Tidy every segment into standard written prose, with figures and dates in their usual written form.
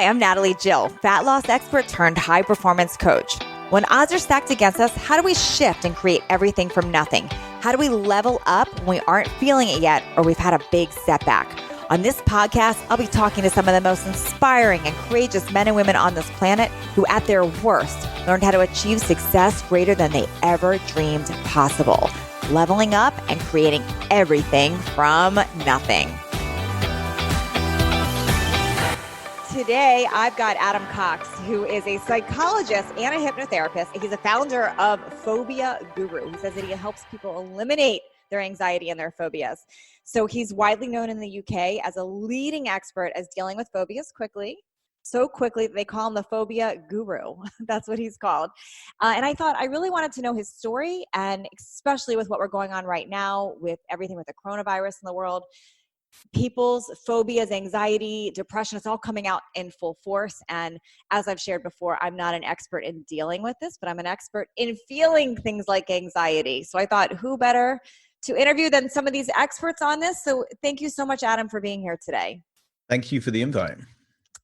Hi, I'm Natalie Jill, fat loss expert turned high performance coach. When odds are stacked against us, how do we shift and create everything from nothing? How do we level up when we aren't feeling it yet or we've had a big setback? On this podcast, I'll be talking to some of the most inspiring and courageous men and women on this planet who, at their worst, learned how to achieve success greater than they ever dreamed possible, leveling up and creating everything from nothing. Today, I've got Adam Cox, who is a psychologist and a hypnotherapist. He's a founder of Phobia Guru. He says that he helps people eliminate their anxiety and their phobias. So he's widely known in the UK as a leading expert as dealing with phobias quickly. So quickly, they call him the Phobia Guru. That's what he's called. And I thought I really wanted to know his story, and especially with what we're going on right now with everything with the coronavirus in the world. People's phobias, anxiety, depression, it's all coming out in full force. And as I've shared before, I'm not an expert in dealing with this, but I'm an expert in feeling things like anxiety. So I thought, who better to interview than some of these experts on this? So thank you so much, Adam, for being here today. Thank you for the invite.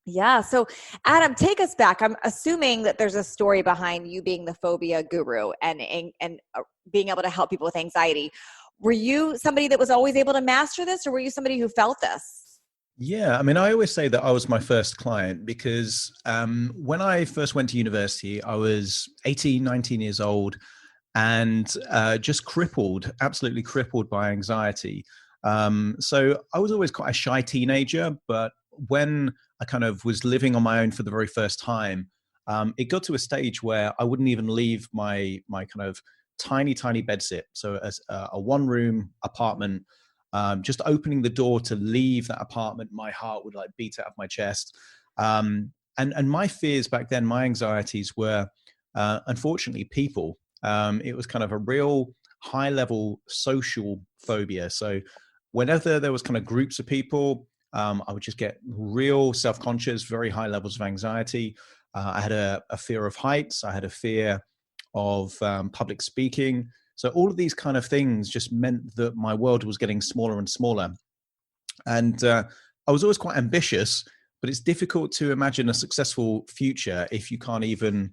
Yeah. So Adam, take us back. I'm assuming that there's a story behind you being the Phobia Guru and being able to help people with anxiety. Were you somebody that was always able to master this, or were you somebody who felt this? Yeah, I mean, I always say that I was my first client because when I first went to university, I was 18, 19 years old and just absolutely crippled by anxiety. So I was always quite a shy teenager, but when I kind of was living on my own for the very first time, it got to a stage where I wouldn't even leave my kind of tiny bedsit. So as a one-room apartment, just opening the door to leave that apartment, my heart would like beat out of my chest. And my fears back then, my anxieties were, unfortunately, people. It was kind of a real high-level social phobia. So whenever there was kind of groups of people, I would just get real self-conscious, very high levels of anxiety. I had a fear of heights. I had a fear of public speaking. So all of these kind of things just meant that my world was getting smaller and smaller. And I was always quite ambitious, but it's difficult to imagine a successful future if you can't even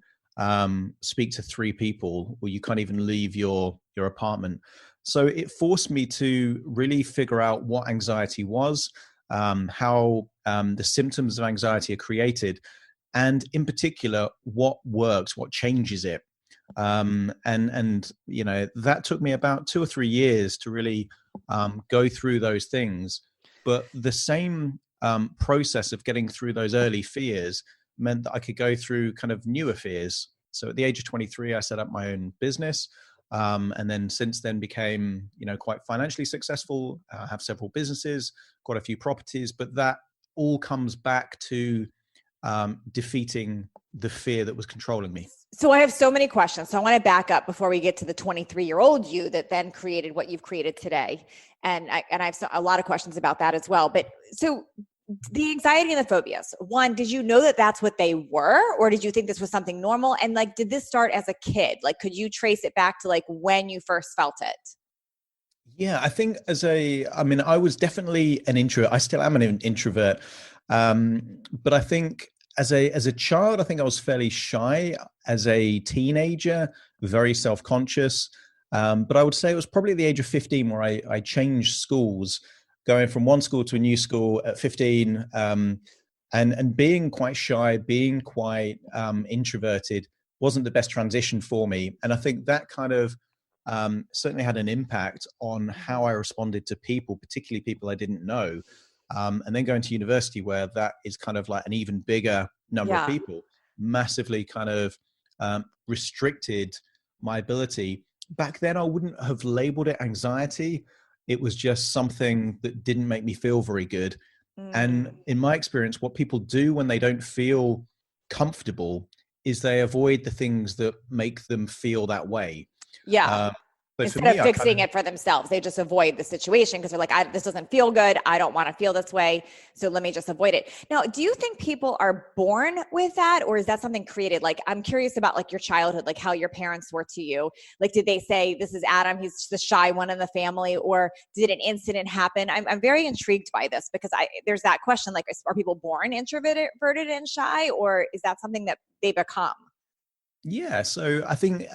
speak to three people, or you can't even leave your apartment. So it forced me to really figure out what anxiety was, how the symptoms of anxiety are created, and in particular, what works, what changes it. And you know, that took me about 2 or 3 years to really go through those things. But the same process of getting through those early fears meant that I could go through kind of newer fears. So at the age of 23, I set up my own business. And then since then became, quite financially successful. I have several businesses, quite a few properties, but that all comes back to defeating the fear that was controlling me. So I have so many questions. So I want to back up before we get to the 23-year-old you that then created what you've created today. And I have a lot of questions about that as well. But so the anxiety and the phobias, one, did you know that that's what they were? Or did you think this was something normal? And did this start as a kid? Could you trace it back to when you first felt it? Yeah, I think I was definitely an introvert. I still am an introvert. But I think as a child, I think I was fairly shy. As a teenager, very self-conscious. But I would say it was probably the age of 15 where I changed schools, going from one school to a new school at 15, and being quite shy, being quite introverted wasn't the best transition for me. And I think that kind of certainly had an impact on how I responded to people, particularly people I didn't know. And then going to university, where that is kind of like an even bigger number of people, massively kind of restricted my ability. Back then, I wouldn't have labeled it anxiety. It was just something that didn't make me feel very good. And in my experience, what people do when they don't feel comfortable is they avoid the things that make them feel that way. Yeah. So for Instead me, of fixing it for themselves, they just avoid the situation because they're like, this doesn't feel good. I don't want to feel this way. So let me just avoid it. Now, do you think people are born with that, or is that something created? Like, I'm curious about like your childhood, like how your parents were to you. Like, did they say, this is Adam, he's the shy one in the family, or did an incident happen? I'm very intrigued by this because there's that question, like, are people born introverted and shy, or is that something that they become? Yeah, so I think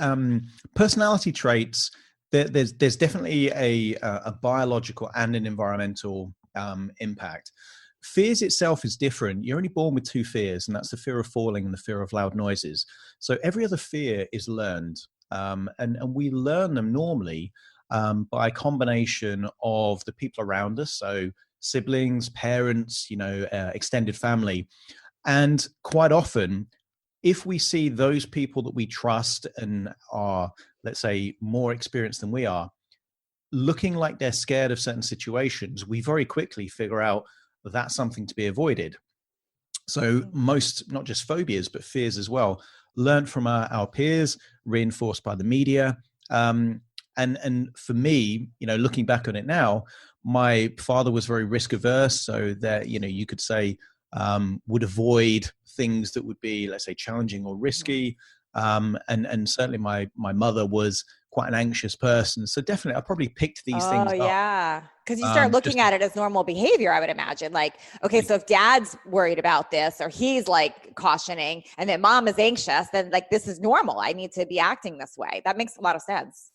personality traits, there's definitely a biological and an environmental impact. Fears itself is different. You're only born with two fears, and that's the fear of falling and the fear of loud noises. So every other fear is learned, and we learn them normally by a combination of the people around us, so siblings, parents, extended family, and quite often, if we see those people that we trust and are, let's say, more experienced than we are, looking like they're scared of certain situations, we very quickly figure out that that's something to be avoided. So most, not just phobias, but fears as well, learned from our peers, reinforced by the media. And for me, looking back on it now, my father was very risk averse. So that, you could say, would avoid things that would be, let's say, challenging or risky. And certainly my mother was quite an anxious person. So definitely I probably picked these things Oh, up. yeah. Because you start Just looking at it as normal behavior, I would imagine. Like, okay, so if dad's worried about this or he's like cautioning and then mom is anxious, then like this is normal. I need to be acting this way. That makes a lot of sense.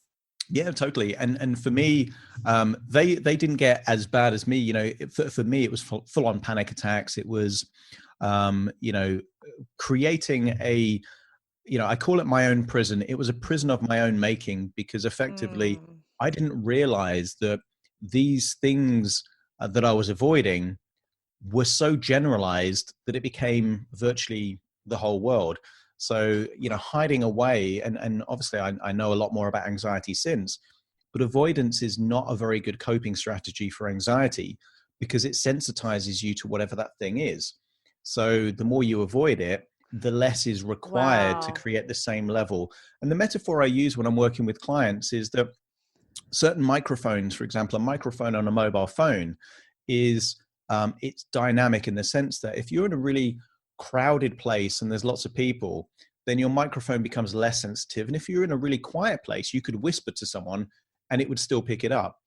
Yeah, totally. And for me, they didn't get as bad as me. For me, it was full on panic attacks. It was, creating I call it my own prison. It was a prison of my own making because effectively Mm, I didn't realize that these things that I was avoiding were so generalized that it became virtually the whole world. So, hiding away, and obviously I know a lot more about anxiety since, but avoidance is not a very good coping strategy for anxiety because it sensitizes you to whatever that thing is. So the more you avoid it, the less is required to wow. create the same level. And the metaphor I use when I'm working with clients is that certain microphones, for example, a microphone on a mobile phone is it's dynamic in the sense that if you're in a really crowded place and there's lots of people, then your microphone becomes less sensitive. And if you're in a really quiet place, you could whisper to someone and it would still pick it up.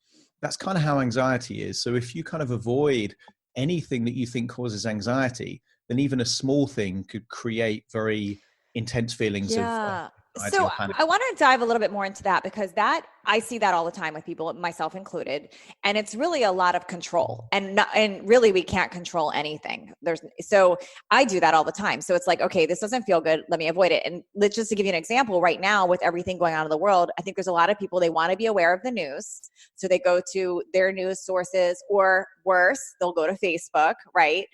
That's kind of how anxiety is. So if you kind of avoid anything that you think causes anxiety, then even a small thing could create very intense feelings of Yeah. anxiety So or panic. I want to dive a little bit more into that because I see that all the time with people, myself included, and it's really a lot of control. And really we can't control anything. So I do that all the time. So it's like, okay, this doesn't feel good. Let me avoid it. And just to give you an example, right now with everything going on in the world, I think there's a lot of people, they want to be aware of the news. So they go to their news sources, or worse, they'll go to Facebook, right?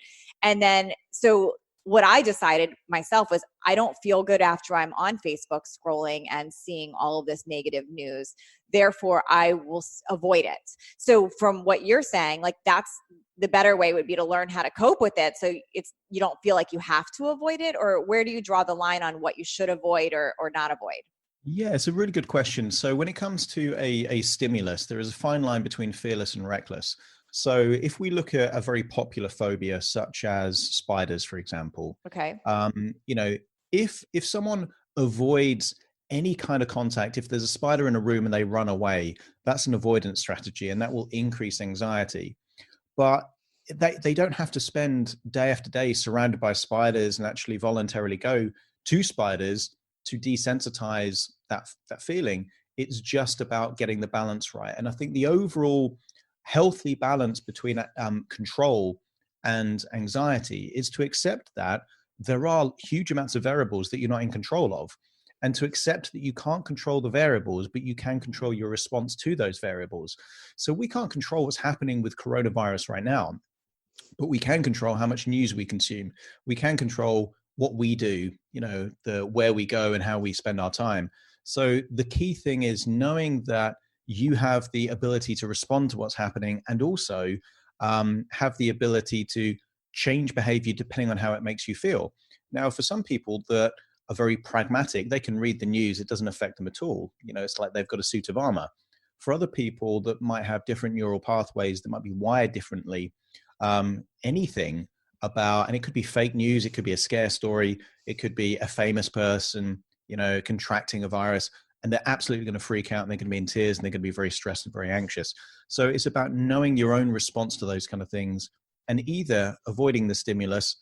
And then so what I decided myself was I don't feel good after I'm on Facebook scrolling and seeing all of this negative news. Therefore, I will avoid it. So from what you're saying, like that's the better way would be to learn how to cope with it. So you don't feel like you have to avoid it, or where do you draw the line on what you should avoid or not avoid? Yeah, it's a really good question. So when it comes to a stimulus, there is a fine line between fearless and reckless. So if we look at a very popular phobia, such as spiders, for example, Okay. um, you know, if someone avoids any kind of contact, if there's a spider in a room and they run away, that's an avoidance strategy, and that will increase anxiety. But they don't have to spend day after day surrounded by spiders and actually voluntarily go to spiders to desensitize that feeling. It's just about getting the balance right. And I think the overall healthy balance between control and anxiety is to accept that there are huge amounts of variables that you're not in control of, and to accept that you can't control the variables, but you can control your response to those variables. So we can't control what's happening with coronavirus right now, but we can control how much news we consume. We can control what we do, the where we go and how we spend our time. So the key thing is knowing that you have the ability to respond to what's happening, and also have the ability to change behavior depending on how it makes you feel. Now, for some people that are very pragmatic, they can read the news. It doesn't affect them at all. It's like they've got a suit of armor. For other people that might have different neural pathways, that might be wired differently, anything about, and it could be fake news, it could be a scare story, it could be a famous person, contracting a virus, and they're absolutely going to freak out, and they're going to be in tears, and they're going to be very stressed and very anxious. So it's about knowing your own response to those kind of things, and either avoiding the stimulus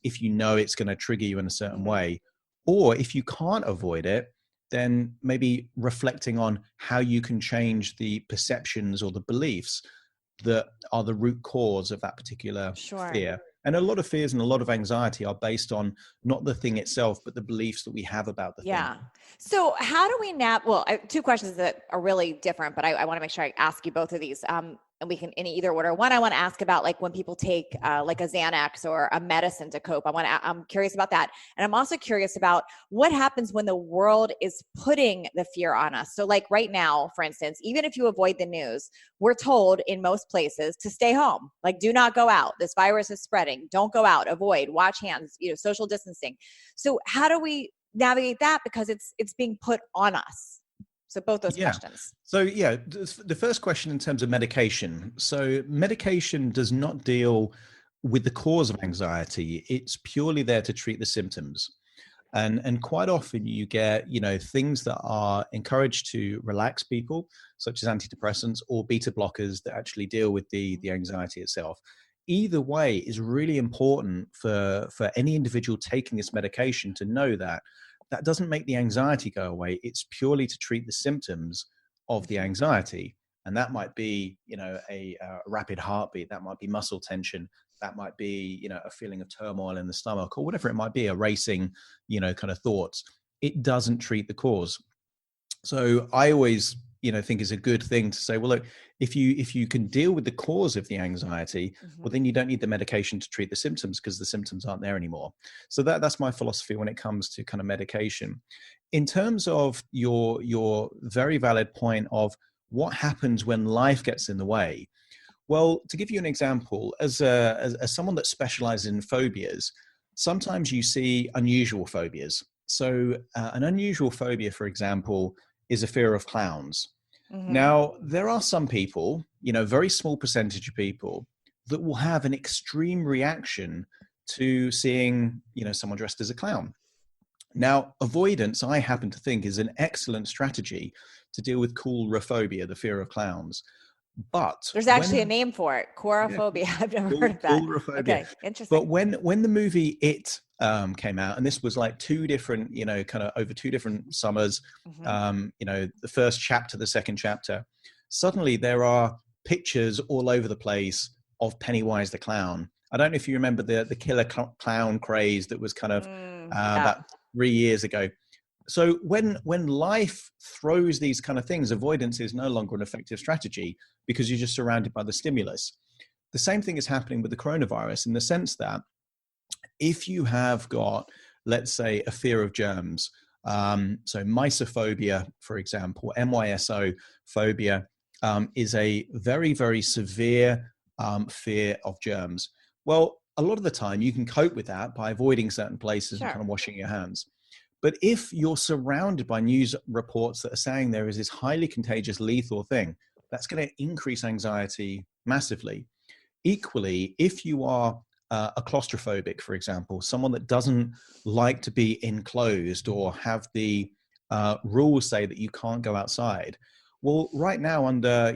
if you know it's going to trigger you in a certain way, or if you can't avoid it, then maybe reflecting on how you can change the perceptions or the beliefs that are the root cause of that particular fear. And a lot of fears and a lot of anxiety are based on not the thing itself, but the beliefs that we have about the thing. So how do we well, two questions that are really different, but I want to make sure I ask you both of these. And we can in either order. One, I want to ask about like when people take like a Xanax or a medicine to cope. I'm curious about that. And I'm also curious about what happens when the world is putting the fear on us. So like right now, for instance, even if you avoid the news, we're told in most places to stay home, like do not go out. This virus is spreading. Don't go out, avoid, wash hands, social distancing. So how do we navigate that? Because it's being put on us. So both those questions. So the first question in terms of medication. So medication does not deal with the cause of anxiety. It's purely there to treat the symptoms. And quite often you get, things that are encouraged to relax people, such as antidepressants or beta blockers that actually deal with the anxiety itself. Either way is really important for any individual taking this medication to know that doesn't make the anxiety go away. It's purely to treat the symptoms of the anxiety. And that might be, a rapid heartbeat. That might be muscle tension. That might be, a feeling of turmoil in the stomach, or whatever it might be, a racing, kind of thoughts. It doesn't treat the cause. So I always, think is a good thing to say, well, look, if you can deal with the cause of the anxiety, well, then you don't need the medication to treat the symptoms, because the symptoms aren't there anymore. So that's my philosophy when it comes to kind of medication. In terms of your very valid point of what happens when life gets in the way. Well, to give you an example, as someone that specializes in phobias, sometimes you see unusual phobias. So an unusual phobia, for example, is a fear of clowns. Now, there are some people, very small percentage of people that will have an extreme reaction to seeing, someone dressed as a clown. Now, avoidance, I happen to think, is an excellent strategy to deal with coulrophobia, the fear of clowns. But there's actually a name for it, agoraphobia. I've never heard of that. Okay, interesting. But when the movie It came out, and this was like two different, kind of over two different summers, the first chapter, the second chapter, suddenly there are pictures all over the place of Pennywise the clown. I don't know if you remember the killer clown craze that was kind of about 3 years ago. So when life throws these kind of things, avoidance is no longer an effective strategy, because you're just surrounded by the stimulus. The same thing is happening with the coronavirus, in the sense that if you have got, let's say, a fear of germs, so mysophobia, for example, MYSO phobia is a very, very severe fear of germs. Well, a lot of the time you can cope with that by avoiding certain places and kind of washing your hands. But if you're surrounded by news reports that are saying there is this highly contagious, lethal thing, that's going to increase anxiety massively. Equally, if you are a claustrophobic, for example, someone that doesn't like to be enclosed or have the rules say that you can't go outside, well, right now under,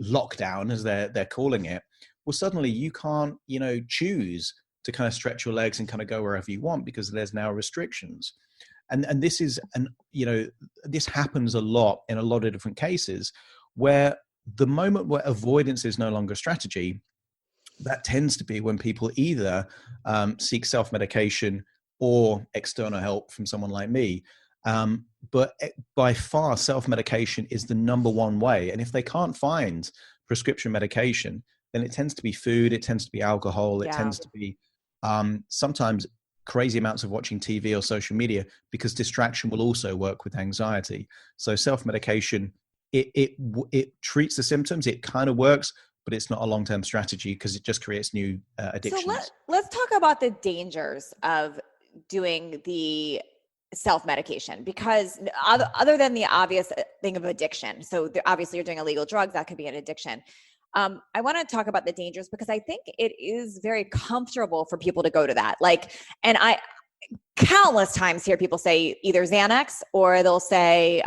lockdown, as they're calling it, well, suddenly you can't, choose to kind of stretch your legs and kind of go wherever you want, because there's now restrictions. And this is, this happens a lot in a lot of different cases, where the moment where avoidance is no longer a strategy, that tends to be when people either seek self-medication or external help from someone like me. But by far, self-medication is the number one way. And if they can't find prescription medication, then it tends to be food, it tends to be alcohol, it tends to be sometimes crazy amounts of watching TV or social media, because distraction will also work with anxiety. So self-medication, it treats the symptoms, it kind of works, but it's not a long-term strategy, because it just creates new addictions. So let's talk about the dangers of doing the self-medication? Because other than the obvious thing of addiction, so obviously you're doing illegal drugs, that could be an addiction. I want to talk about the dangers because I think it is very comfortable for people to go to that. Like, and I countless times hear people say either Xanax or they'll say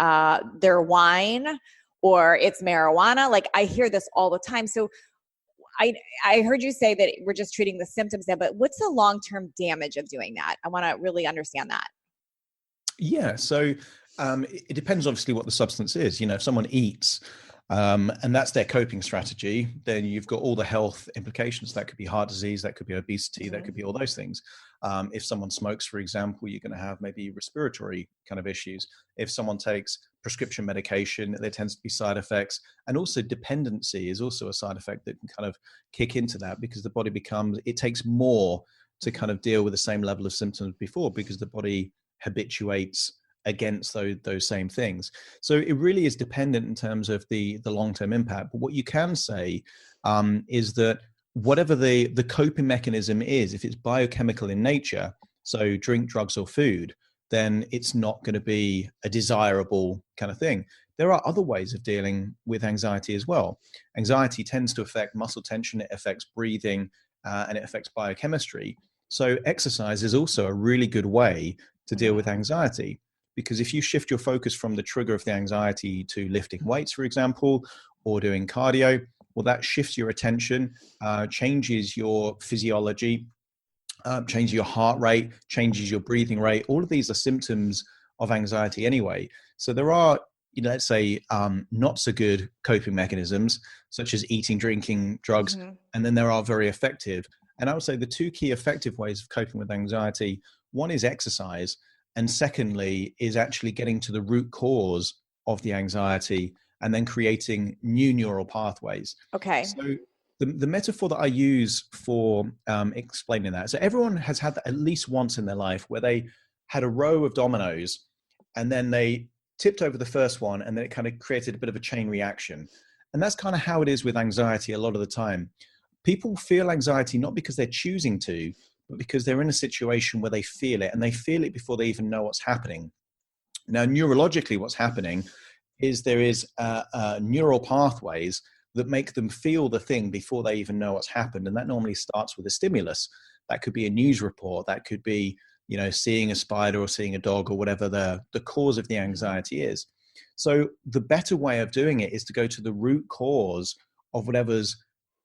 their wine or it's marijuana. Like I hear this all the time. So I heard you say that we're just treating the symptoms there, but what's the long-term damage of doing that? I want to really understand that. Yeah. So it depends obviously what the substance is. You know, if someone eats and that's their coping strategy, then you've got all the health implications. That could be heart disease, that could be obesity, that could be all those things. If someone smokes, for example, you're going to have maybe respiratory kind of issues. If someone takes prescription medication, there tends to be side effects. And also dependency is also a side effect that can kind of kick into that because the body it takes more to kind of deal with the same level of symptoms before because the body habituates against those same things. So it really is dependent in terms of the long-term impact. But what you can say is that whatever the coping mechanism is, if it's biochemical in nature, so drink, drugs, or food, then it's not going to be a desirable kind of thing. There are other ways of dealing with anxiety as well. Anxiety tends to affect muscle tension, it affects breathing, and it affects biochemistry. So exercise is also a really good way to deal with anxiety. Because if you shift your focus from the trigger of the anxiety to lifting weights, for example, or doing cardio, well, that shifts your attention, changes your physiology, changes your heart rate, changes your breathing rate. All of these are symptoms of anxiety anyway. So there are, let's say, not so good coping mechanisms, such as eating, drinking, drugs, and then there are very effective. And I would say the two key effective ways of coping with anxiety, one is exercise, and secondly is actually getting to the root cause of the anxiety and then creating new neural pathways. Okay. So the metaphor that I use for explaining that, so everyone has had that at least once in their life where they had a row of dominoes and then they tipped over the first one and then it kind of created a bit of a chain reaction. And that's kind of how it is with anxiety a lot of the time. People feel anxiety not because they're choosing to, but because they're in a situation where they feel it, and they feel it before they even know what's happening. Now, neurologically, what's happening is there is neural pathways that make them feel the thing before they even know what's happened. And that normally starts with a stimulus. That could be a news report. That could be, seeing a spider or seeing a dog or whatever the cause of the anxiety is. So the better way of doing it is to go to the root cause of whatever's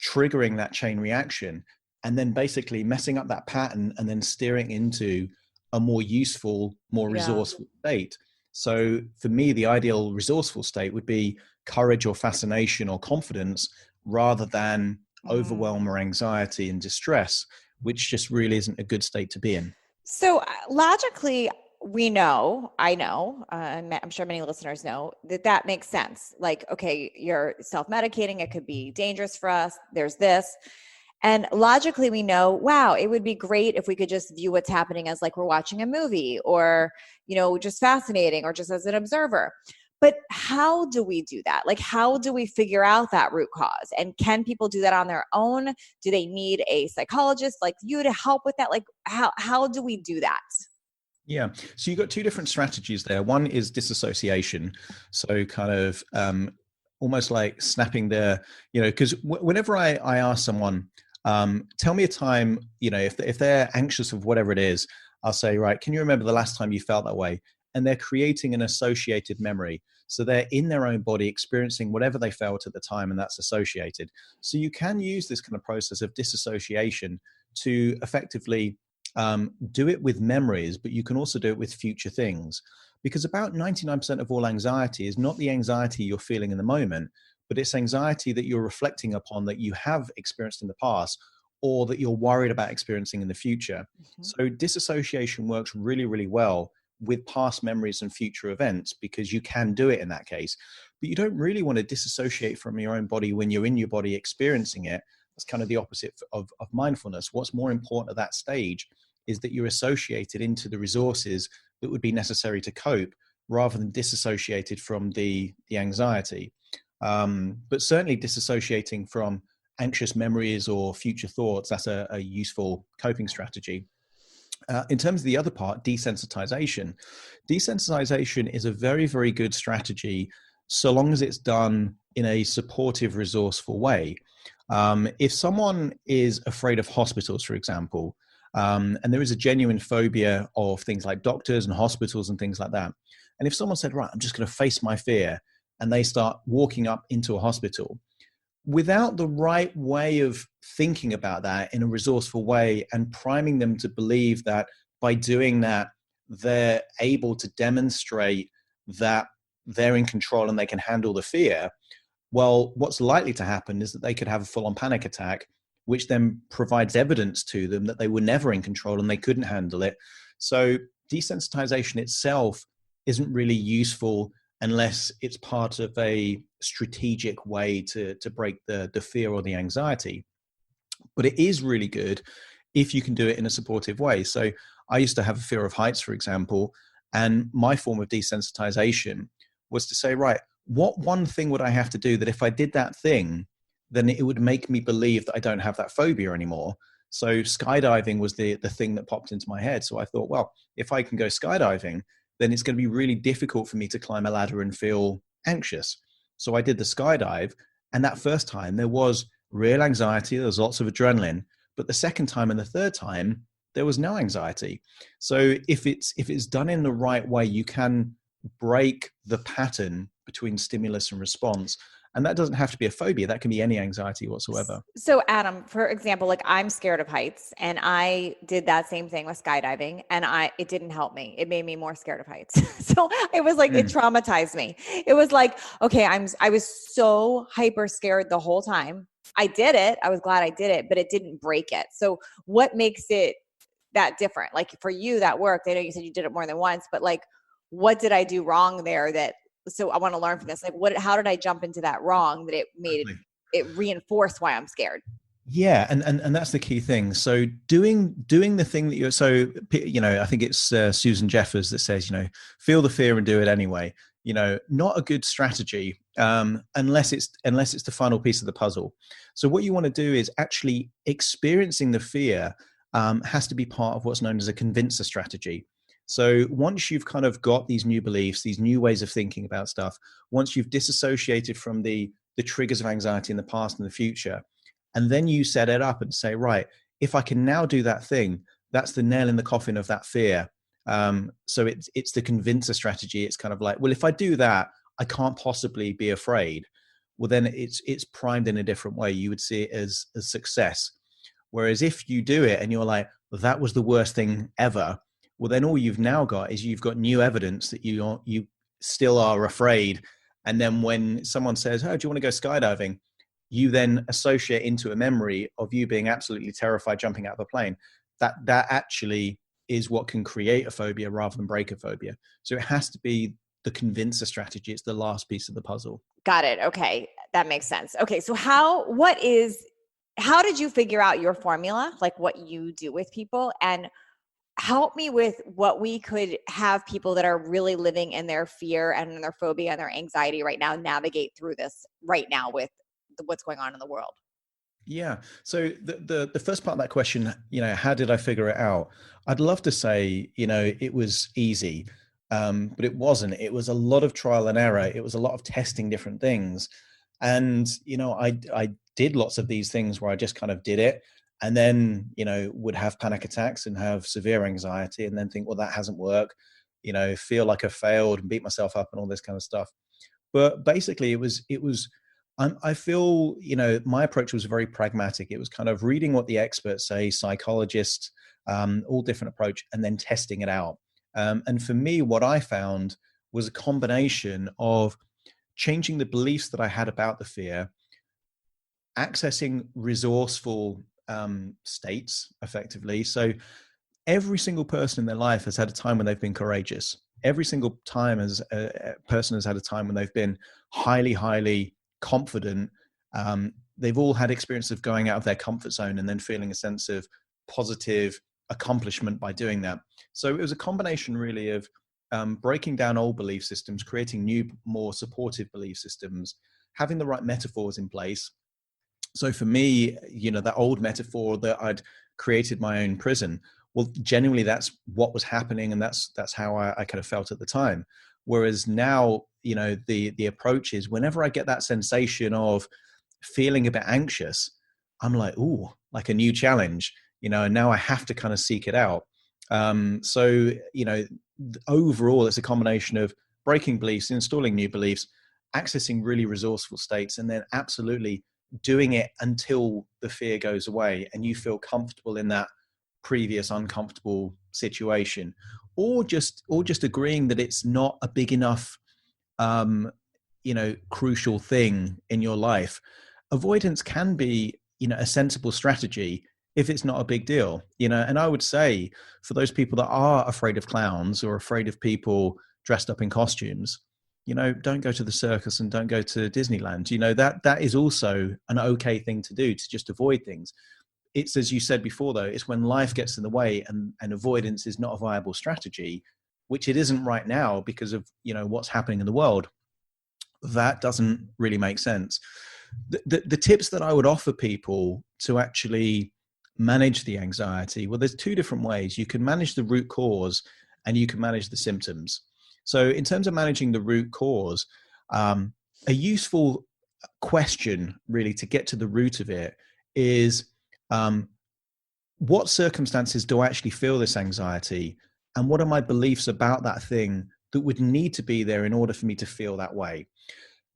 triggering that chain reaction, and then basically messing up that pattern and then steering into a more useful, more resourceful state. So for me, the ideal resourceful state would be courage or fascination or confidence rather than overwhelm or anxiety and distress, which just really isn't a good state to be in. So logically, I know, I'm sure many listeners know that makes sense. Like, okay, you're self-medicating. It could be dangerous for us. There's this. And logically we know, wow, it would be great if we could just view what's happening as like we're watching a movie or, just fascinating or just as an observer. But how do we do that? Like, how do we figure out that root cause? And can people do that on their own? Do they need a psychologist like you to help with that? Like, how do we do that? Yeah. So you've got two different strategies there. One is disassociation. So kind of almost like snapping because whenever I ask someone, tell me a time, if they're anxious of whatever it is, I'll say, right, can you remember the last time you felt that way? And they're creating an associated memory. So they're in their own body experiencing whatever they felt at the time, and that's associated. So you can use this kind of process of disassociation to effectively do it with memories, but you can also do it with future things. Because about 99% of all anxiety is not the anxiety you're feeling in the moment, but it's anxiety that you're reflecting upon that you have experienced in the past or that you're worried about experiencing in the future. So disassociation works really, really well with past memories and future events because you can do it in that case. But you don't really want to disassociate from your own body when you're in your body experiencing it. That's kind of the opposite of mindfulness. What's more important at that stage is that you're associated into the resources that would be necessary to cope rather than disassociated from the anxiety. But certainly disassociating from anxious memories or future thoughts, that's a useful coping strategy. In terms of the other part, desensitization. Desensitization is a very, very good strategy so long as it's done in a supportive, resourceful way. If someone is afraid of hospitals, for example, and there is a genuine phobia of things like doctors and hospitals and things like that, and if someone said, right, I'm just going to face my fear, and they start walking up into a hospital, without the right way of thinking about that in a resourceful way and priming them to believe that by doing that, they're able to demonstrate that they're in control and they can handle the fear, well, what's likely to happen is that they could have a full-on panic attack, which then provides evidence to them that they were never in control and they couldn't handle it. So desensitization itself isn't really useful unless it's part of a strategic way to break the fear or the anxiety. But it is really good if you can do it in a supportive way. So I used to have a fear of heights, for example, and my form of desensitization was to say, right, what one thing would I have to do that if I did that thing, then it would make me believe that I don't have that phobia anymore? So skydiving was the thing that popped into my head. So I thought, well, if I can go skydiving, then it's going to be really difficult for me to climb a ladder and feel anxious. So I did the skydive, and that first time there was real anxiety, there was lots of adrenaline, but the second time and the third time, there was no anxiety. So if it's done in the right way, you can break the pattern between stimulus and response. And that doesn't have to be a phobia. That can be any anxiety whatsoever. So Adam, for example, like I'm scared of heights, and I did that same thing with skydiving, and it didn't help me. It made me more scared of heights. So it was like, it traumatized me. It was like, okay, I was so hyper scared the whole time. I did it. I was glad I did it, but it didn't break it. So what makes it that different? Like for you, that worked. I know you said you did it more than once, but like, what did I do wrong there so I want to learn from this. Like how did I jump into that wrong that it made it reinforced why I'm scared? Yeah. And that's the key thing. So doing the thing that I think it's Susan Jeffers that says, feel the fear and do it anyway. Not a good strategy unless it's the final piece of the puzzle. So what you want to do is actually experiencing the fear has to be part of what's known as a convincer strategy. So once you've kind of got these new beliefs, these new ways of thinking about stuff, once you've disassociated from the triggers of anxiety in the past and the future, and then you set it up and say, right, if I can now do that thing, that's the nail in the coffin of that fear. So it's the convincer strategy. It's kind of like, well, if I do that, I can't possibly be afraid. Well, then it's primed in a different way. You would see it as success. Whereas if you do it and you're like, well, that was the worst thing ever, well, then all you've now got is you've got new evidence that you still are afraid. And then when someone says, oh, do you want to go skydiving? You then associate into a memory of you being absolutely terrified jumping out of a plane. That actually is what can create a phobia rather than break a phobia. So it has to be the convincer strategy. It's the last piece of the puzzle. Got it. Okay. That makes sense. Okay. So how did you figure out your formula, like what you do with people, and help me with what we could have people that are really living in their fear and in their phobia and their anxiety right now navigate through this right now with what's going on in the world? Yeah. So the first part of that question, how did I figure it out? I'd love to say, it was easy, but it wasn't. It was a lot of trial and error. It was a lot of testing different things. And, I did lots of these things where I just kind of did it, and then, would have panic attacks and have severe anxiety, and then think, well, that hasn't worked, feel like I failed and beat myself up and all this kind of stuff. But basically I feel, my approach was very pragmatic. It was kind of reading what the experts say, psychologists, all different approach, and then testing it out. And for me, what I found was a combination of changing the beliefs that I had about the fear, accessing resourceful states effectively. So every single person in their life has had a time when they've been courageous. Every single time as a person has had a time when they've been highly, highly confident. They've all had experience of going out of their comfort zone and then feeling a sense of positive accomplishment by doing that. So it was a combination really of breaking down old belief systems, creating new, more supportive belief systems, having the right metaphors in place. So for me, that old metaphor that I'd created my own prison. well, genuinely that's what was happening, and that's how I kind of felt at the time. Whereas now, the approach is, whenever I get that sensation of feeling a bit anxious, I'm like, ooh, like a new challenge, and now I have to kind of seek it out. So overall, it's a combination of breaking beliefs, installing new beliefs, accessing really resourceful states, and then absolutely doing it until the fear goes away and you feel comfortable in that previous uncomfortable situation, or just agreeing that it's not a big enough crucial thing in your life. Avoidance can be a sensible strategy if it's not a big deal, and I would say, for those people that are afraid of clowns or afraid of people dressed up in costumes, don't go to the circus and don't go to Disneyland. That is also an okay thing to do, to just avoid things. It's, as you said before, though, it's when life gets in the way and avoidance is not a viable strategy, which it isn't right now because of what's happening in the world. That doesn't really make sense. The tips that I would offer people to actually manage the anxiety, well, there's two different ways. You can manage the root cause and you can manage the symptoms. So in terms of managing the root cause, a useful question really to get to the root of it is, what circumstances do I actually feel this anxiety, and what are my beliefs about that thing that would need to be there in order for me to feel that way?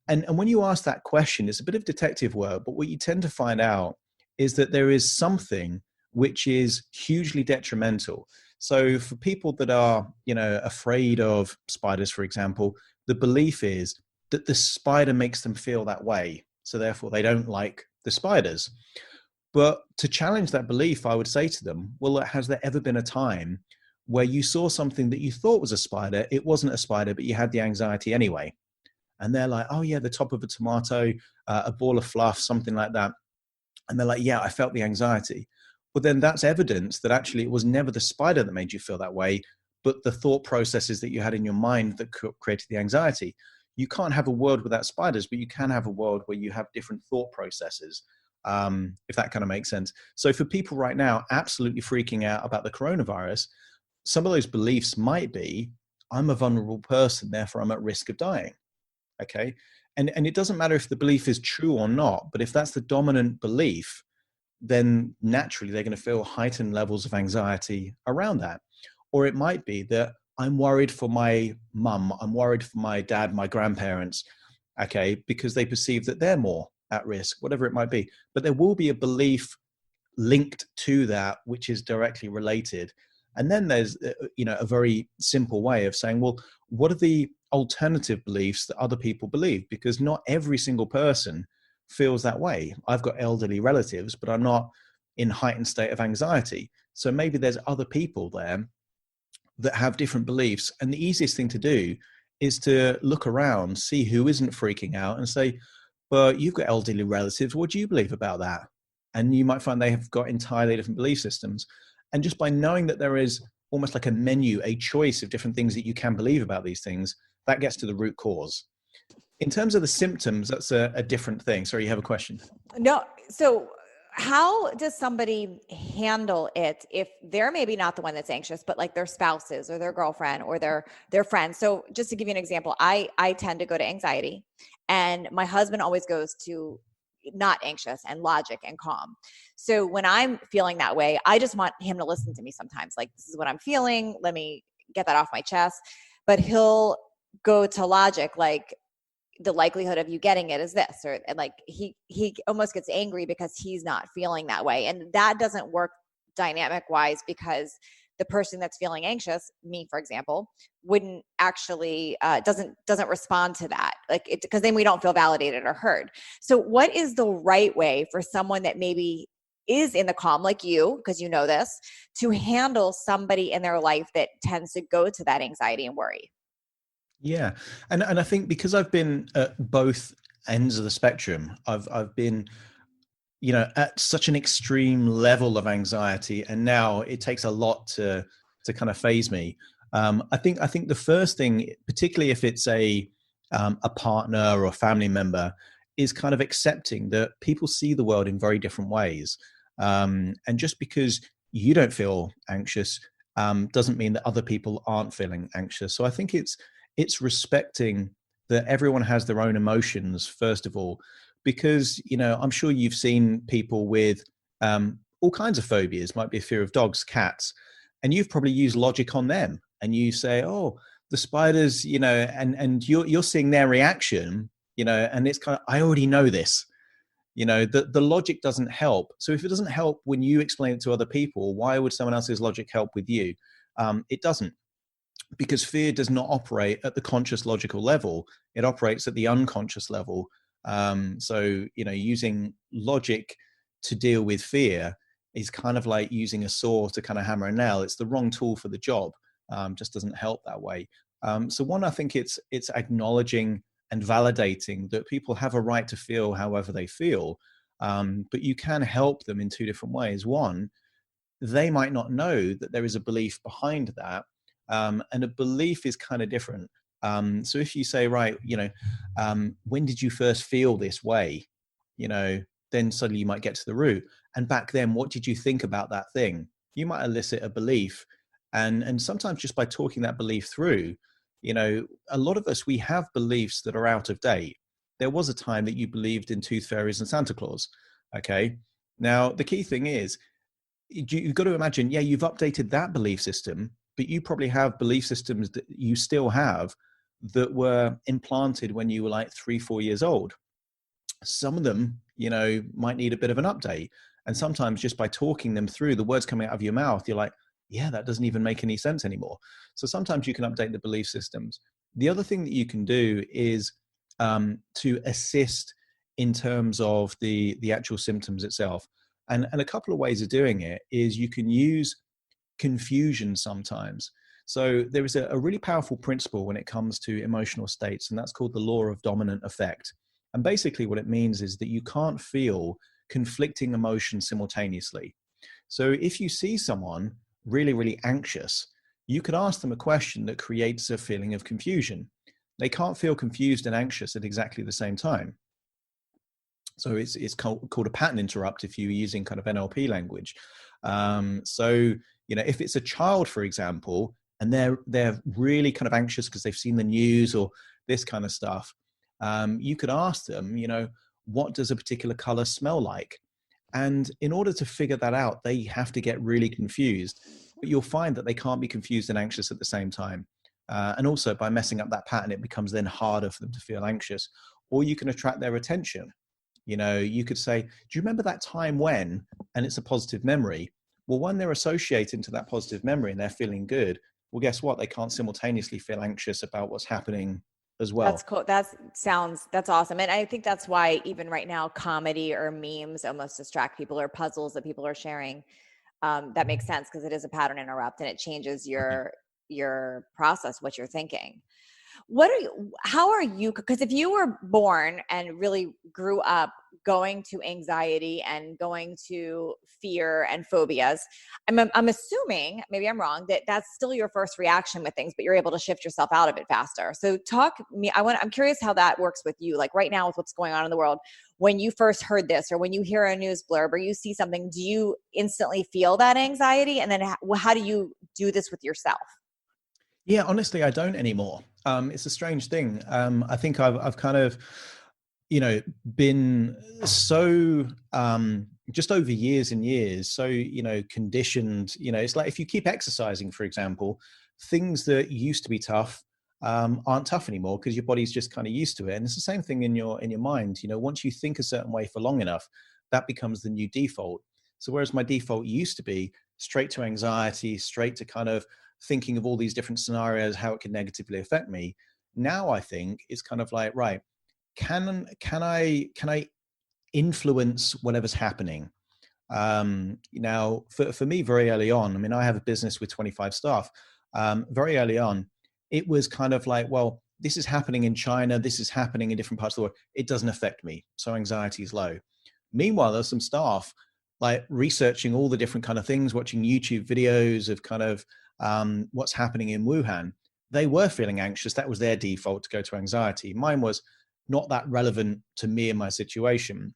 And when you ask that question, it's a bit of detective work, but what you tend to find out is that there is something which is hugely detrimental. So for people that are, afraid of spiders, for example, the belief is that the spider makes them feel that way, so therefore they don't like the spiders. But to challenge that belief, I would say to them, well, has there ever been a time where you saw something that you thought was a spider? It wasn't a spider, but you had the anxiety anyway. And they're like, oh yeah, the top of a tomato, a ball of fluff, something like that. And they're like, yeah, I felt the anxiety. Well, then that's evidence that actually it was never the spider that made you feel that way, but the thought processes that you had in your mind that created the anxiety. You can't have a world without spiders, but you can have a world where you have different thought processes, if that kind of makes sense. So for people right now absolutely freaking out about the coronavirus, some of those beliefs might be, I'm a vulnerable person, therefore I'm at risk of dying. Okay. And it doesn't matter if the belief is true or not, but if that's the dominant belief, then naturally they're going to feel heightened levels of anxiety around that. Or it might be that I'm worried for my mum, I'm worried for my dad, my grandparents, okay, because they perceive that they're more at risk, whatever it might be. But there will be a belief linked to that which is directly related. And then there's a very simple way of saying, well, what are the alternative beliefs that other people believe? Because not every single person feels that way. I've got elderly relatives, but I'm not in heightened state of anxiety. So maybe there's other people there that have different beliefs. And the easiest thing to do is to look around, see who isn't freaking out and say, but you've got elderly relatives. What do you believe about that? And you might find they have got entirely different belief systems. And just by knowing that there is almost like a menu, a choice of different things that you can believe about these things, that gets to the root cause. In terms of the symptoms, that's a different thing. Sorry, you have a question? No. So how does somebody handle it if they're maybe not the one that's anxious, but like their spouses or their girlfriend or their friends? So just to give you an example, I tend to go to anxiety, and my husband always goes to not anxious and logic and calm. So when I'm feeling that way, I just want him to listen to me sometimes. Like, this is what I'm feeling. Let me get that off my chest. But he'll go to logic, like, the likelihood of you getting it is this, or, and like he almost gets angry because he's not feeling that way. And that doesn't work dynamic wise, because the person that's feeling anxious, me, for example, wouldn't actually, doesn't respond to that. Like, it, because then we don't feel validated or heard. So what is the right way for someone that maybe is in the calm, like you, because you know this, to handle somebody in their life that tends to go to that anxiety and worry? Yeah. And I think because I've been at both ends of the spectrum, I've been, at such an extreme level of anxiety, and now it takes a lot to kind of phase me. I think the first thing, particularly if it's a partner or a family member, is kind of accepting that people see the world in very different ways. And just because you don't feel anxious doesn't mean that other people aren't feeling anxious. So I think it's respecting that everyone has their own emotions, first of all, because, I'm sure you've seen people with all kinds of phobias, might be a fear of dogs, cats, and you've probably used logic on them, and you say, oh, the spiders, and you're seeing their reaction, and it's kind of, I already know this. The logic doesn't help. So if it doesn't help when you explain it to other people, why would someone else's logic help with you? It doesn't, because fear does not operate at the conscious logical level. It operates at the unconscious level. So using logic to deal with fear is kind of like using a saw to kind of hammer a nail. It's the wrong tool for the job. Just doesn't help that way. So one, I think it's acknowledging and validating that people have a right to feel however they feel, but you can help them in two different ways. One, they might not know that there is a belief behind that, and a belief is kind of different. So if you say, right, when did you first feel this way? Then suddenly you might get to the root. And back then, what did you think about that thing? You might elicit a belief, and sometimes just by talking that belief through, a lot of us, we have beliefs that are out of date. There was a time that you believed in tooth fairies and Santa Claus. Okay. Now, the key thing is, you've got to imagine, yeah, you've updated that belief system, but you probably have belief systems that you still have that were implanted when you were like 3-4 years old. Some of them, might need a bit of an update. And sometimes just by talking them through, the words coming out of your mouth, you're like, yeah, that doesn't even make any sense anymore. So sometimes you can update the belief systems. The other thing that you can do is to assist in terms of the actual symptoms itself. And a couple of ways of doing it is you can use confusion sometimes. So there is a really powerful principle when it comes to emotional states, and that's called the law of dominant effect. And basically what it means is that you can't feel conflicting emotions simultaneously. So if you see someone really, really anxious, you could ask them a question that creates a feeling of confusion. They can't feel confused and anxious at exactly the same time. So it's called a pattern interrupt if you're using kind of NLP language. So, if it's a child, for example, and they're really kind of anxious because they've seen the news or this kind of stuff, you could ask them, what does a particular color smell like? And in order to figure that out, they have to get really confused. But you'll find that they can't be confused and anxious at the same time. And also by messing up that pattern, it becomes then harder for them to feel anxious. Or you can attract their attention. You could say, do you remember that time when, and it's a positive memory. Well, when they're associating to that positive memory and they're feeling good, well, guess what? They can't simultaneously feel anxious about what's happening as well. That's cool. That's awesome. And I think that's why even right now, comedy or memes almost distract people, or puzzles that people are sharing. That makes sense because it is a pattern interrupt and it changes your process, what you're thinking. How are you, because if you were born and really grew up going to anxiety and going to fear and phobias, I'm assuming, maybe I'm wrong, that that's still your first reaction with things, but you're able to shift yourself out of it faster. So I'm curious how that works with you. Like right now with what's going on in the world, when you first heard this, or when you hear a news blurb or you see something, do you instantly feel that anxiety? And then how do you do this with yourself? Yeah, honestly, I don't anymore. It's a strange thing. I think I've kind of, been so just over years and years, so, conditioned, it's like if you keep exercising, for example, things that used to be tough aren't tough anymore because your body's just kind of used to it. And it's the same thing in your mind. Once you think a certain way for long enough, that becomes the new default. So whereas my default used to be straight to anxiety, straight to kind of thinking of all these different scenarios, how it can negatively affect me. Now I think it's kind of like, right, can I influence whatever's happening? Now for me, very early on, I have a business with 25 staff. Very early on, it was kind of like, well, this is happening in China, this is happening in different parts of the world. It doesn't affect me, so anxiety is low. Meanwhile, there's some staff like researching all the different kind of things, watching YouTube videos of kind of what's happening in Wuhan. They were feeling anxious. That was their default to go to anxiety. Mine was not that relevant to me and my situation.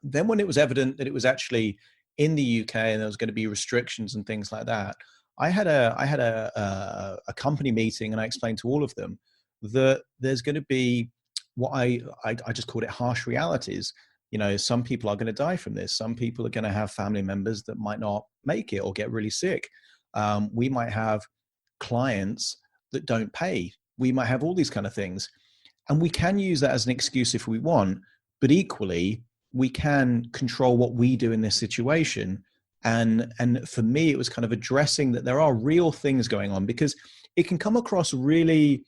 Then when it was evident that it was actually in the UK and there was going to be restrictions and things like that, I had a company meeting, and I explained to all of them that there's going to be what I just called it harsh realities. Some people are going to die from this. Some people are going to have family members that might not make it or get really sick. We might have clients that don't pay. We might have all these kind of things. And we can use that as an excuse if we want, but equally, we can control what we do in this situation. And for me, it was kind of addressing that there are real things going on, because it can come across really,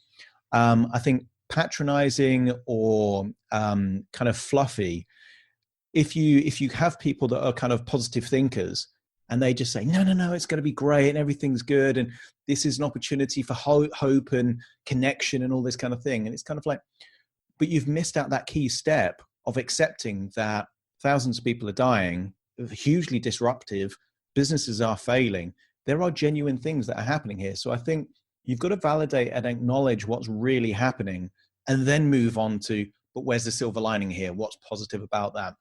I think, patronizing or kind of fluffy if you have people that are kind of positive thinkers and they just say, no, it's going to be great and everything's good, and this is an opportunity for hope and connection and all this kind of thing. And it's kind of like, but you've missed out that key step of accepting that thousands of people are dying, hugely disruptive, businesses are failing. There are genuine things that are happening here. So I think you've got to validate and acknowledge what's really happening, and then move on to, but where's the silver lining here? What's positive about that?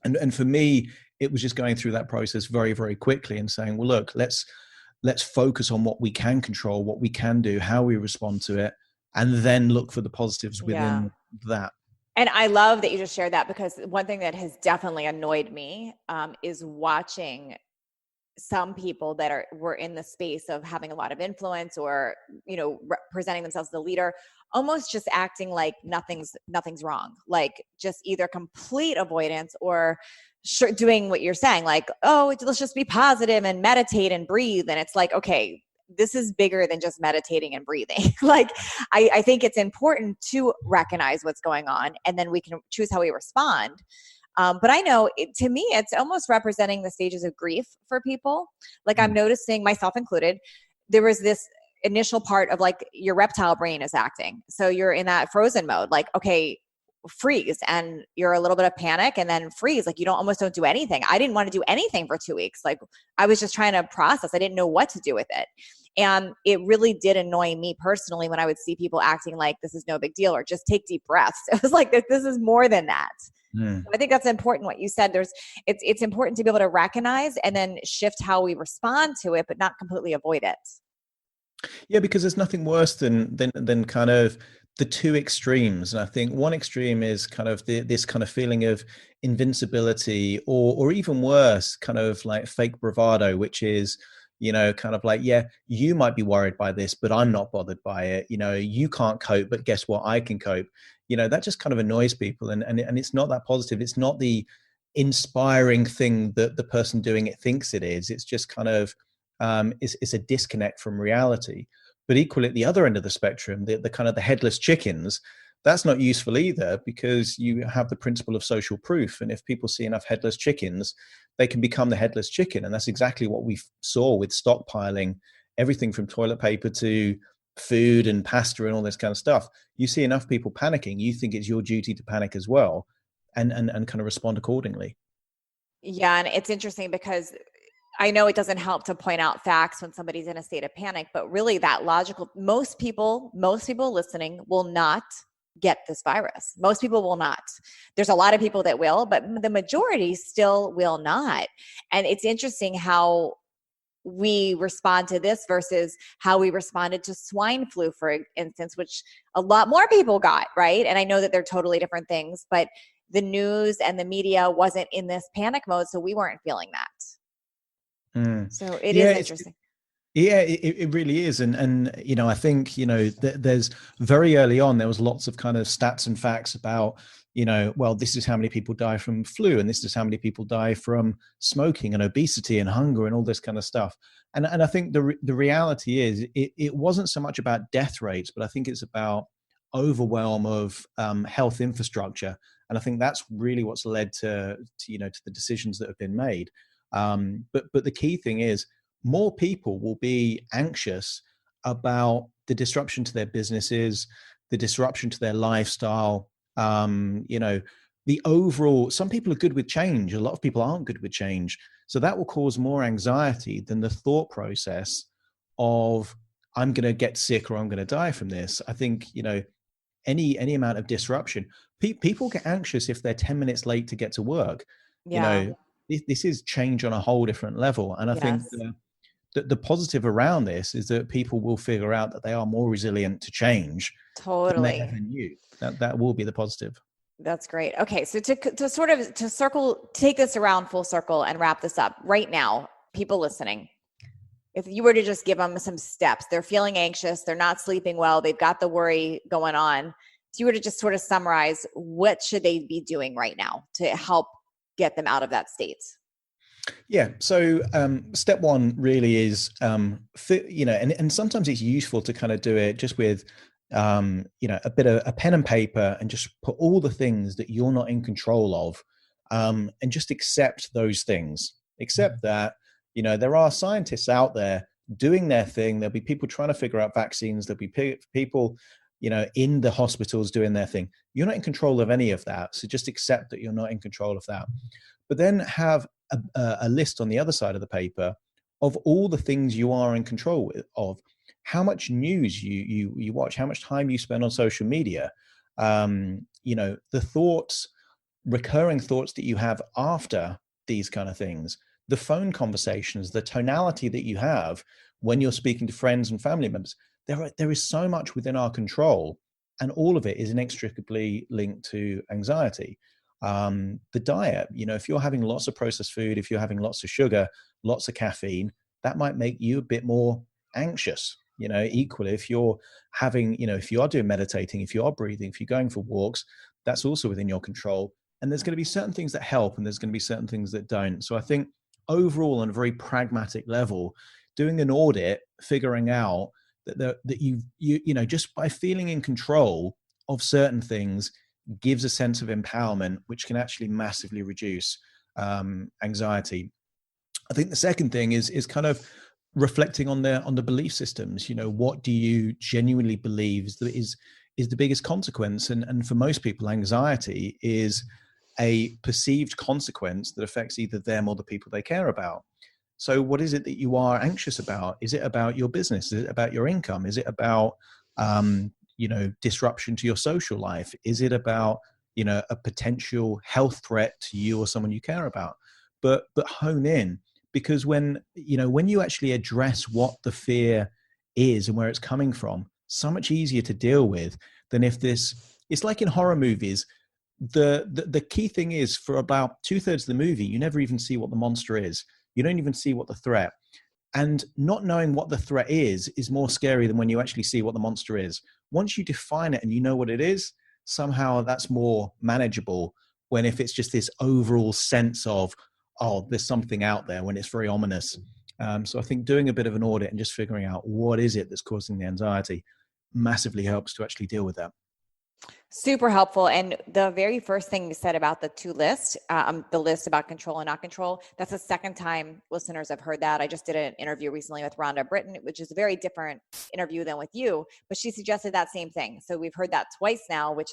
And for me, it was just going through that process very, very quickly and saying, well, look, let's focus on what we can control, what we can do, how we respond to it, and then look for the positives within that. And I love that you just shared that, because one thing that has definitely annoyed me is watching some people that were in the space of having a lot of influence, or, presenting themselves as a leader, almost just acting like nothing's wrong. Like just either complete avoidance or doing what you're saying, like, oh, let's just be positive and meditate and breathe. And it's like, okay, this is bigger than just meditating and breathing. Like, I think it's important to recognize what's going on, and then we can choose how we respond. But I know, to me, it's almost representing the stages of grief for people. Like I'm noticing, myself included, there was this initial part of like your reptile brain is acting. So you're in that frozen mode, like, okay, freeze, and you're a little bit of panic and then freeze. Like you almost don't do anything. I didn't want to do anything for 2 weeks. Like I was just trying to process. I didn't know what to do with it. And it really did annoy me personally when I would see people acting like this is no big deal, or just take deep breaths. It was like, this is more than that. So I think that's important what you said. It's important to be able to recognize and then shift how we respond to it, but not completely avoid it. Yeah, because there's nothing worse than kind of the two extremes. And I think one extreme is kind of this kind of feeling of invincibility, or even worse, kind of like fake bravado, which is, kind of like, yeah, you might be worried by this, but I'm not bothered by it. You can't cope, but guess what? I can cope. That just kind of annoys people. And it's not that positive. It's not the inspiring thing that the person doing it thinks it is. It's just kind of, it's a disconnect from reality. But equally at the other end of the spectrum, the kind of the headless chickens, that's not useful either, because you have the principle of social proof. And if people see enough headless chickens, they can become the headless chicken. And that's exactly what we saw with stockpiling everything from toilet paper to food and pasta and all this kind of stuff. You see enough people panicking, you think it's your duty to panic as well, and kind of respond accordingly. Yeah. And it's interesting because I know it doesn't help to point out facts when somebody's in a state of panic, but really that logical, most people listening will not get this virus. Most people will not. There's a lot of people that will, but the majority still will not. And it's interesting how we respond to this versus how we responded to swine flu, for instance, which a lot more people got, right? And I know that they're totally different things, but the news and the media wasn't in this panic mode, so we weren't feeling that. So it is interesting. Yeah, it really is. And I think, there's very early on, there was lots of kind of stats and facts about, well, this is how many people die from flu, and this is how many people die from smoking and obesity and hunger and all this kind of stuff. And I think the reality is it wasn't so much about death rates, but I think it's about overwhelm of health infrastructure. And I think that's really what's led to the decisions that have been made. But the key thing is, more people will be anxious about the disruption to their businesses, the disruption to their lifestyle. The overall, some people are good with change. A lot of people aren't good with change. So that will cause more anxiety than the thought process of, I'm going to get sick or I'm going to die from this. I think, any amount of disruption, people get anxious if they're 10 minutes late to get to work. Yeah. this is change on a whole different level. And I think Yes, the positive around this is that people will figure out that they are more resilient to change than they ever totally. knew. That will be the positive. That's great. Okay, so to sort of to circle, take this around full circle and wrap this up right now, people listening, if you were to just give them some steps, they're feeling anxious, they're not sleeping well, they've got the worry going on. If you were to just sort of summarize, what should they be doing right now to help get them out of that state? Yeah. So step one really is, and sometimes it's useful to kind of do it just with, a bit of a pen and paper and just put all the things that you're not in control of, and just accept those things. Accept that, there are scientists out there doing their thing. There'll be people trying to figure out vaccines. There'll be people, in the hospitals doing their thing. You're not in control of any of that. So just accept that you're not in control of that. But then have a list on the other side of the paper of all the things you are in control of, how much news you watch, how much time you spend on social media, the thoughts, recurring thoughts that you have after these kind of things, the phone conversations, the tonality that you have when you're speaking to friends and family members. There is so much within our control, and all of it is inextricably linked to anxiety. The diet, if you're having lots of processed food, if you're having lots of sugar, lots of caffeine, that might make you a bit more anxious. Equally, if you're having, if you are doing meditating, if you are breathing, if you're going for walks, that's also within your control. And there's going to be certain things that help, and there's going to be certain things that don't. So I think overall, on a very pragmatic level, doing an audit, figuring out that you just by feeling in control of certain things gives a sense of empowerment, which can actually massively reduce anxiety. I think the second thing is kind of reflecting on the belief systems. What do you genuinely believe is the biggest consequence? And for most people, anxiety is a perceived consequence that affects either them or the people they care about. So what is it that you are anxious about? Is it about your business? Is it about your income? Is it about disruption to your social life? Is it about a potential health threat to you or someone you care about? But hone in, because when you actually address what the fear is and where it's coming from, so much easier to deal with than if it's like in horror movies. The key thing is, for about 2/3 of the movie, you never even see what the monster is. You don't even see what the threat. And not knowing what the threat is more scary than when you actually see what the monster is. Once you define it and you know what it is, somehow that's more manageable, when if it's just this overall sense of, oh, there's something out there, when it's very ominous. So I think doing a bit of an audit and just figuring out what is it that's causing the anxiety massively helps to actually deal with that. Super helpful. And the very first thing you said about the two lists, the list about control and not control, that's the second time listeners have heard that. I just did an interview recently with Rhonda Britton, which is a very different interview than with you, but she suggested that same thing. So we've heard that twice now, which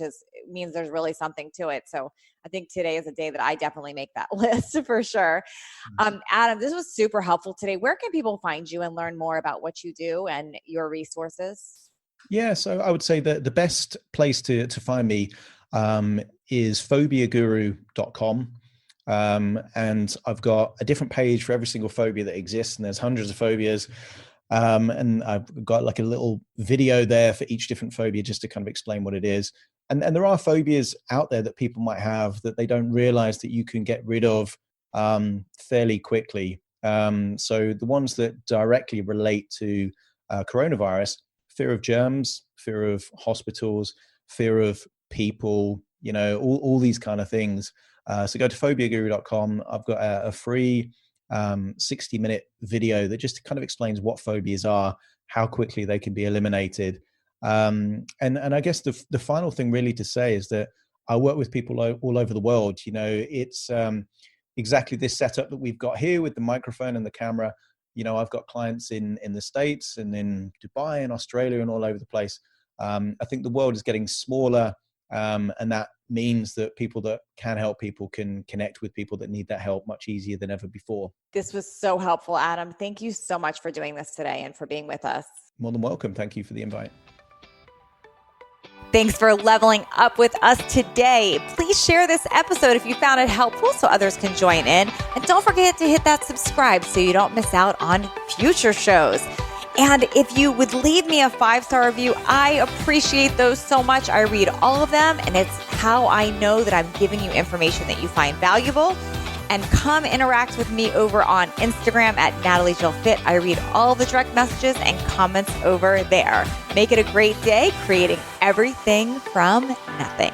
means there's really something to it. So I think today is a day that I definitely make that list for sure. Adam, this was super helpful today. Where can people find you and learn more about what you do and your resources? Yeah, so I would say that the best place to find me is phobiaguru.com. And I've got a different page for every single phobia that exists, and there's hundreds of phobias. And I've got like a little video there for each different phobia, just to kind of explain what it is. And there are phobias out there that people might have that they don't realize that you can get rid of fairly quickly. So the ones that directly relate to coronavirus: fear of germs, fear of hospitals, fear of people, all these kind of things. So go to phobiaguru.com. I've got a free 60-minute video that just kind of explains what phobias are, how quickly they can be eliminated. And I guess the final thing really to say is that I work with people all over the world. It's exactly this setup that we've got here with the microphone and the camera. I've got clients in the States and in Dubai and Australia and all over the place. I think the world is getting smaller, and that means that people that can help people can connect with people that need that help much easier than ever before. This was so helpful, Adam. Thank you so much for doing this today and for being with us. More than welcome. Thank you for the invite. Thanks for leveling up with us today. Please share this episode if you found it helpful so others can join in. And don't forget to hit that subscribe so you don't miss out on future shows. And if you would leave me a 5-star review, I appreciate those so much. I read all of them, and it's how I know that I'm giving you information that you find valuable. And come interact with me over on Instagram at NatalieJillFit. I read all the direct messages and comments over there. Make it a great day, creating everything from nothing.